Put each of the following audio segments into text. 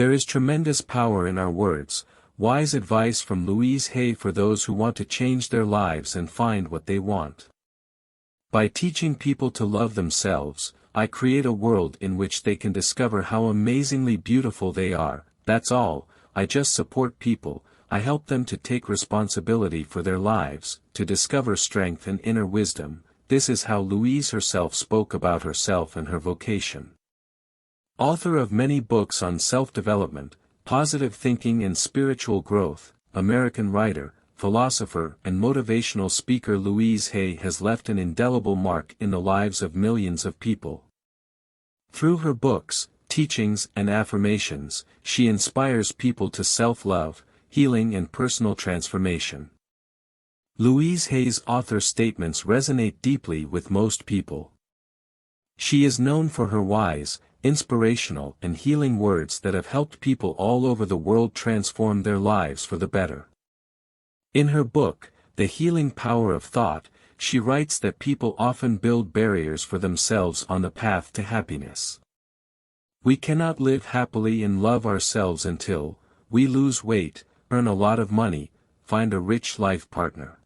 There is tremendous power in our words. Wise advice from Louise Hay for those who want to change their lives and find what they want. By teaching people to love themselves, I create a world in which they can discover how amazingly beautiful they are. That's all. I just support people. I help them to take responsibility for their lives, to discover strength and inner wisdom. This is how Louise herself spoke about herself and her vocation. Author of many books on self-development, positive thinking and spiritual growth, American writer, philosopher and motivational speaker Louise Hay has left an indelible mark in the lives of millions of people. Through her books, teachings and affirmations, she inspires people to self-love, healing and personal transformation. Louise Hay's author statements resonate deeply with most people. She is known for her wise, inspirational and healing words that have helped people all over the world transform their lives for the better. In her book, The Healing Power of Thought, she writes that people often build barriers for themselves on the path to happiness. We cannot live happily and love ourselves until we lose weight, earn a lot of money, find a rich life partner.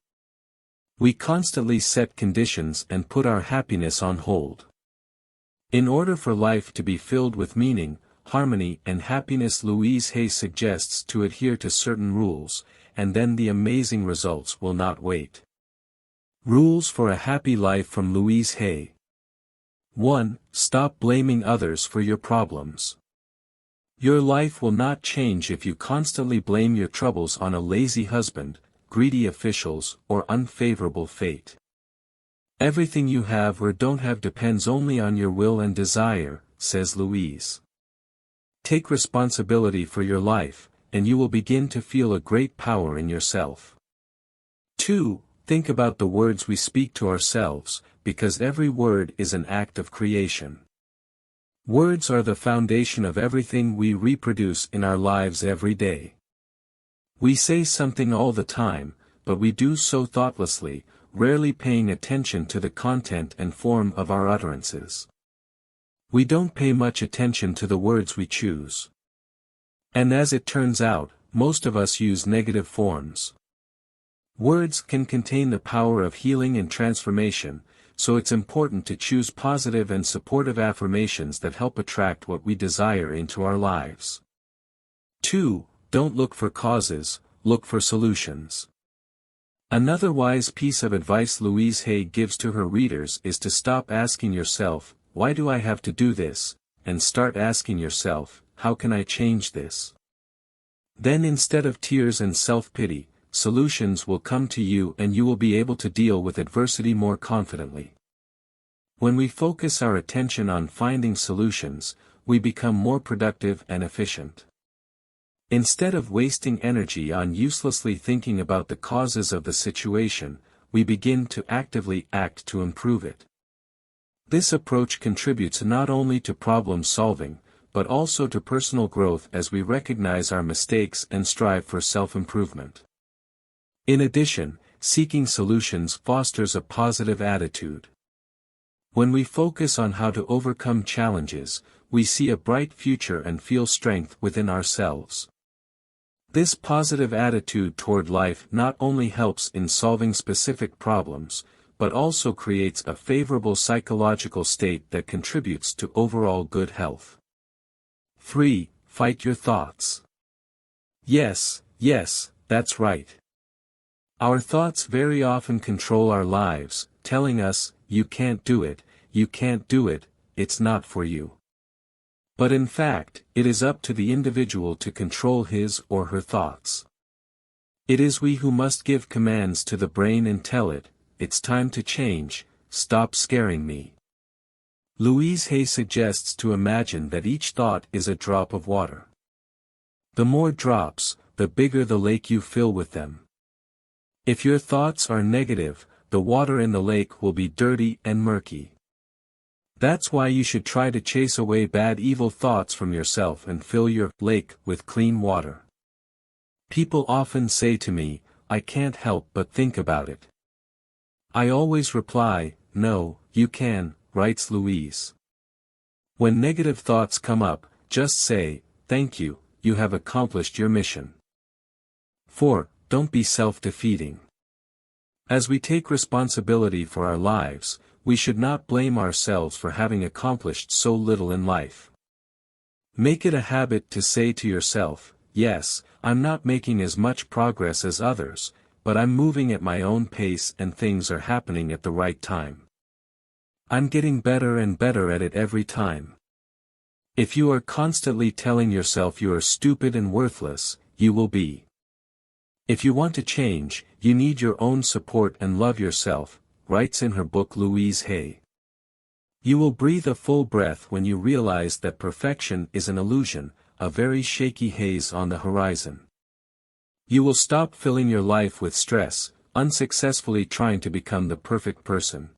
We constantly set conditions and put our happiness on hold. In order for life to be filled with meaning, harmony and happiness, Louise Hay suggests to adhere to certain rules, and then the amazing results will not wait. Rules for a Happy Life from Louise Hay. 1. Stop blaming others for your problems. Your life will not change if you constantly blame your troubles on a lazy husband, greedy officials, or unfavorable fate. Everything you have or don't have depends only on your will and desire, says Louise. Take responsibility for your life, and you will begin to feel a great power in yourself. 2. Think about the words we speak to ourselves, because every word is an act of creation. Words are the foundation of everything we reproduce in our lives every day. We say something all the time, but we do so thoughtlessly, rarely paying attention to the content and form of our utterances. We don't pay much attention to the words we choose. And as it turns out, most of us use negative forms. Words can contain the power of healing and transformation, so it's important to choose positive and supportive affirmations that help attract what we desire into our lives. 2. Don't look for causes, look for solutions. Another wise piece of advice Louise Hay gives to her readers is to stop asking yourself, "Why do I have to do this?" and start asking yourself, "How can I change this?" Then instead of tears and self-pity, solutions will come to you and you will be able to deal with adversity more confidently. When we focus our attention on finding solutions, we become more productive and efficient. Instead of wasting energy on uselessly thinking about the causes of the situation, we begin to actively act to improve it. This approach contributes not only to problem solving, but also to personal growth as we recognize our mistakes and strive for self-improvement. In addition, seeking solutions fosters a positive attitude. When we focus on how to overcome challenges, we see a bright future and feel strength within ourselves. This positive attitude toward life not only helps in solving specific problems, but also creates a favorable psychological state that contributes to overall good health. 3. Fight your thoughts. Yes, that's right. Our thoughts very often control our lives, telling us, "You can't do it, it's not for you." But in fact, it is up to the individual to control his or her thoughts. It is we who must give commands to the brain and tell it, "It's time to change, stop scaring me." Louise Hay suggests to imagine that each thought is a drop of water. The more drops, the bigger the lake you fill with them. If your thoughts are negative, the water in the lake will be dirty and murky. That's why you should try to chase away bad evil thoughts from yourself and fill your lake with clean water. People often say to me, "I can't help but think about it." I always reply, "No, you can," writes Louise. When negative thoughts come up, just say, "Thank you, you have accomplished your mission. 4. Don't be self-defeating. As we take responsibility for our lives, we should not blame ourselves for having accomplished so little in life. Make it a habit to say to yourself, yes, I'm not making as much progress as others, but I'm moving at my own pace and things are happening at the right time. I'm getting better and better at it every time. If you are constantly telling yourself you are stupid and worthless, you will be. If you want to change, you need your own support and love yourself, writes in her book Louise Hay. You will breathe a full breath when you realize that perfection is an illusion, a very shaky haze on the horizon. You will stop filling your life with stress, unsuccessfully trying to become the perfect person.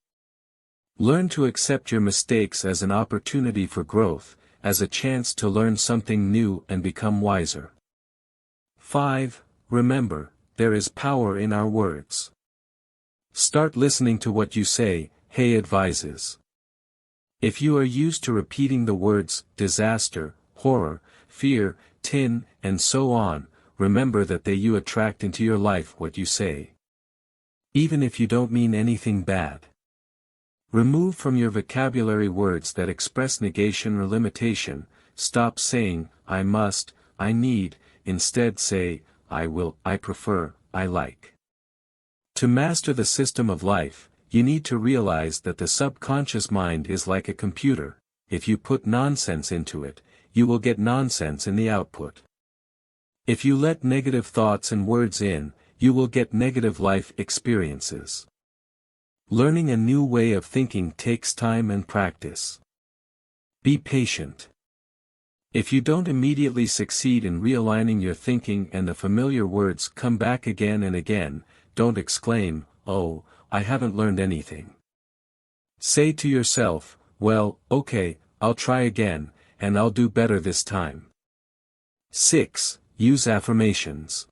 Learn to accept your mistakes as an opportunity for growth, as a chance to learn something new and become wiser. 5. Remember, there is power in our words. Start listening to what you say, Hay advises. If you are used to repeating the words disaster, horror, fear, tin, and so on, remember that you attract into your life what you say. Even if you don't mean anything bad. Remove from your vocabulary words that express negation or limitation. Stop saying, I must, I need, instead say, I will, I prefer, I like. To master the system of life, you need to realize that the subconscious mind is like a computer. If you put nonsense into it, you will get nonsense in the output. If you let negative thoughts and words in, you will get negative life experiences. Learning a new way of thinking takes time and practice. Be patient. If you don't immediately succeed in realigning your thinking and the familiar words come back again and again, don't exclaim, oh, I haven't learned anything. Say to yourself, well, okay, I'll try again, and I'll do better this time. 6. Use affirmations.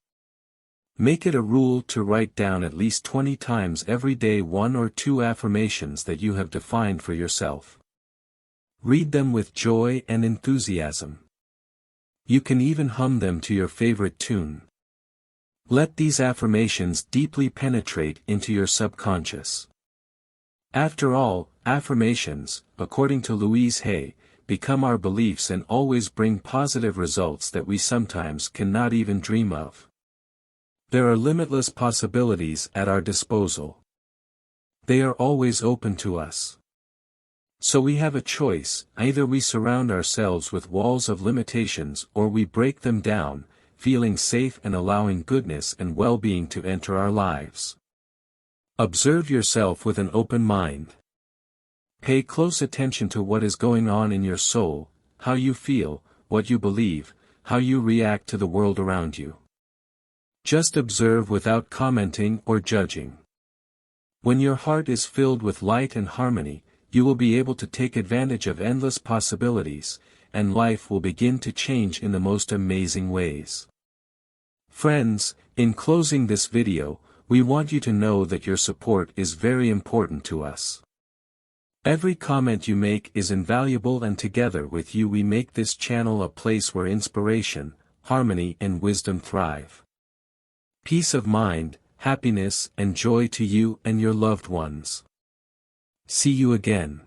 Make it a rule to write down at least 20 times every day 1 or 2 affirmations that you have defined for yourself. Read them with joy and enthusiasm. You can even hum them to your favorite tune. Let these affirmations deeply penetrate into your subconscious. After all, affirmations, according to Louise Hay, become our beliefs and always bring positive results that we sometimes cannot even dream of. There are limitless possibilities at our disposal. They are always open to us. So we have a choice: either we surround ourselves with walls of limitations or we break them down, feeling safe and allowing goodness and well-being to enter our lives. Observe yourself with an open mind. Pay close attention to what is going on in your soul, how you feel, what you believe, how you react to the world around you. Just observe without commenting or judging. When your heart is filled with light and harmony, you will be able to take advantage of endless possibilities, and life will begin to change in the most amazing ways. Friends, in closing this video, we want you to know that your support is very important to us. Every comment you make is invaluable, and together with you we make this channel a place where inspiration, harmony and wisdom thrive. Peace of mind, happiness and joy to you and your loved ones. See you again.